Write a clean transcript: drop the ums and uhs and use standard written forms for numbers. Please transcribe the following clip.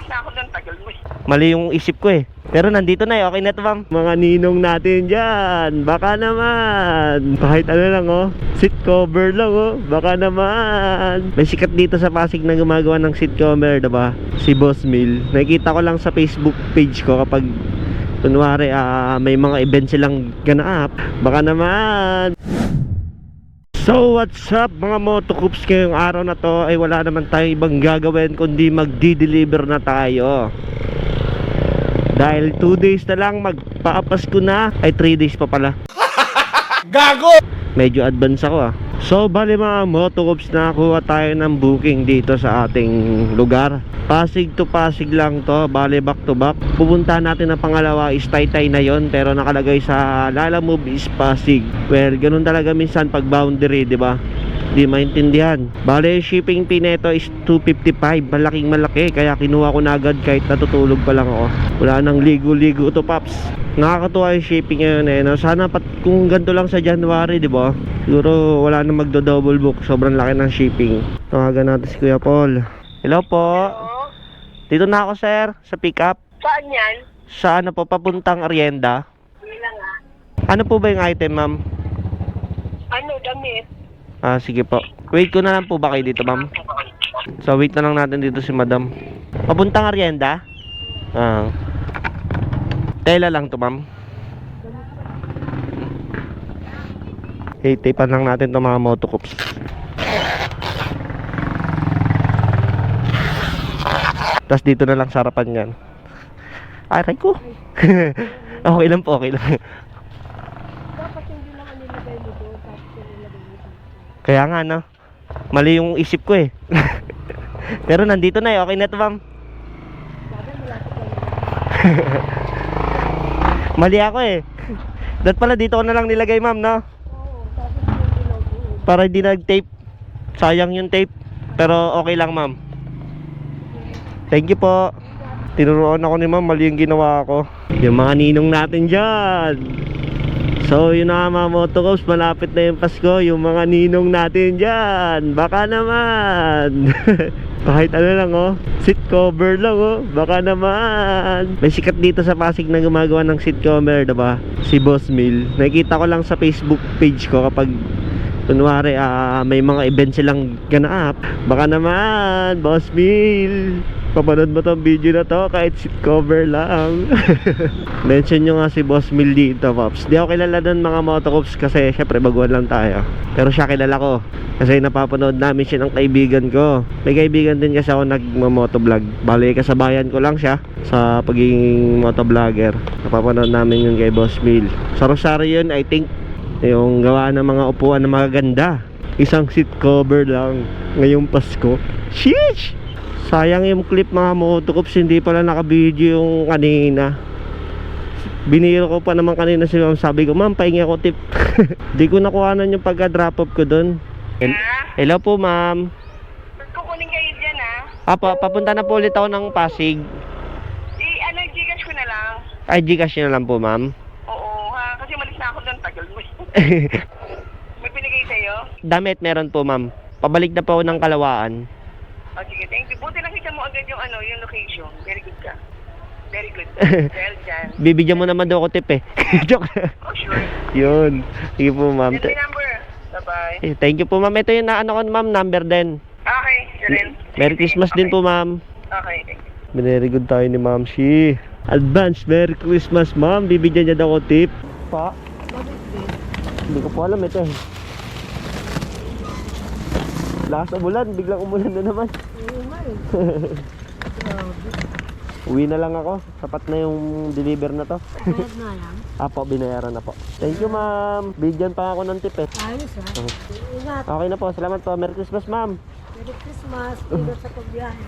na ako doon, tagal mo eh. Mali yung isip ko eh. Pero nandito na eh, okay na to ma'am. Mga ninong natin dyan, baka naman. Kahit ano lang oh, seat cover lang oh, baka naman. May sikat dito sa Pasig na gumagawa ng seat cover, diba? Si Boss Mill. Nakikita ko lang sa Facebook page ko kapag kunwari may mga event silang ganap. Baka naman. So what's up mga motocoops, ngayong araw na to ay wala naman tayong ibang gagawin kundi magdi-deliver na tayo. Dahil 2 days na lang magpaapasko na, ay 3 days pa pala. Gago! Medyo advance ako So bali mga motocoops, nakakuha tayo ng booking dito sa ating lugar. Pasig to Pasig lang to, bali back to back. Pupunta natin na pangalawa is Taytay na yon, pero nakalagay sa Lalamove is Pasig. Well, ganun talaga minsan pag boundary, di ba? Di maintindihan. Bali shipping fee nito is 255, malaking malaki, kaya kinuha ko na agad kahit natutulog pa lang ako. Wala nang ligo-ligo to paps. Nakakatuwa yung shipping ngayon eh, no? Sana kung ganito lang sa January, di ba? Siguro wala nang magdo-double book, sobrang laki ng shipping. Tawagan natin si Kuya Paul. Hello po. Oo? Dito na ako sir, sa pick up. Saan yan? Sa ano po, papuntang Arienda. Hindi lang ah. Ano po ba yung item ma'am? Ano, damit? Sige po. Wait ko na lang po ba kayo dito ma'am? So wait na lang natin dito si madam. Papuntang Arienda? Tela lang to ma'am. Tapan lang natin to mga motocoops. Tapos dito na lang sa harapan yan. Aray ko. Okay lang po, okay lang. Dapat hindi naman nilagay mo doon, tapos nilagay mo doon. Kaya nga no, mali yung isip ko eh. Pero nandito na eh, okay na to ma'am. Sabi, malapit lang. Mali ako eh. Dapat pala dito ko na lang nilagay ma'am no, Oo, tapos yung nilogo. para hindi nag-tape. Sayang yung tape. Pero okay lang ma'am. Thank you po. Tinuruan ako ni ma'am, mali yung ginawa ko. Yung mga ninong natin dyan. So yun na mga motocoops, malapit na yung Pasko. Yung mga ninong natin dyan, baka naman. Kahit ano lang oh, seat cover lang oh, baka naman. May sikat dito sa Pasig na gumagawa ng seat cover, diba? Si Boss Mill. Nakikita ko lang sa Facebook page ko kapag kunwari may mga event silang ganap. Baka naman, Boss Mill, papanood mo tong video na to kahit seat cover lang. Mention nyo nga si Boss Mill dito pops. Di ako kilala dun mga motocoops kasi syempre baguhan lang tayo. Pero siya kilala ko kasi napapanood namin siya ng kaibigan ko. May kaibigan din kasi ako nagmamotovlog. Bali kasabayan ko lang siya sa pagiging motovlogger. Napapanood namin yun kay Boss Mill. Sa Rosario yun I think, yung gawa ng mga upuan na magaganda. Isang seat cover lang ngayong Pasko. Sheesh! Sayang yung clip mga motocoops, hindi pala naka-video yung kanina. Biniro ko pa naman kanina si ma'am, sabi ko ma'am pahingi ako tip. Di ko nakuhanan yung pagka-drop off ko dun. Hello po ma'am. Kukunin kayo dyan ah. Papunta na po ulit ako ng Pasig. Gcash ko na lang. Ay, Gcash na lang po ma'am. Oo ha, kasi malis na ako doon, tagal mo eh. May pinigay sa'yo? Damit meron po ma'am. Pabalik na po ako ng Kalawaan. Oh, sige, thank you. Buti nakita mo agad yung yung location. Very good ka. Very good. Well done. Bibigyan mo naman daw ako tip eh. Joke. Oh, sure. Yun. Sige po ma'am. Ito yung number. Bye-bye. Thank you po ma'am. Ito yung naano ko ma'am, number din. Okay, rin. Merry Christmas din po ma'am. Okay, thank you. Very good tayo ni ma'am Shi. Advance Merry Christmas ma'am. Bibigyan niya daw ako tip. Pa? Hindi ko po alam ito eh. Lakas umulan, biglang umulan na naman. Uwi na lang ako. Sapat na yung deliver na to. Bayad na lang. Apo, binayaran na po. Thank you ma'am. Bigyan pa ako ng tip eh. Ayos ha. Ingat. Okay na po. Salamat po. Merry Christmas ma'am. Merry Christmas. Ingat sa pagbiyahe.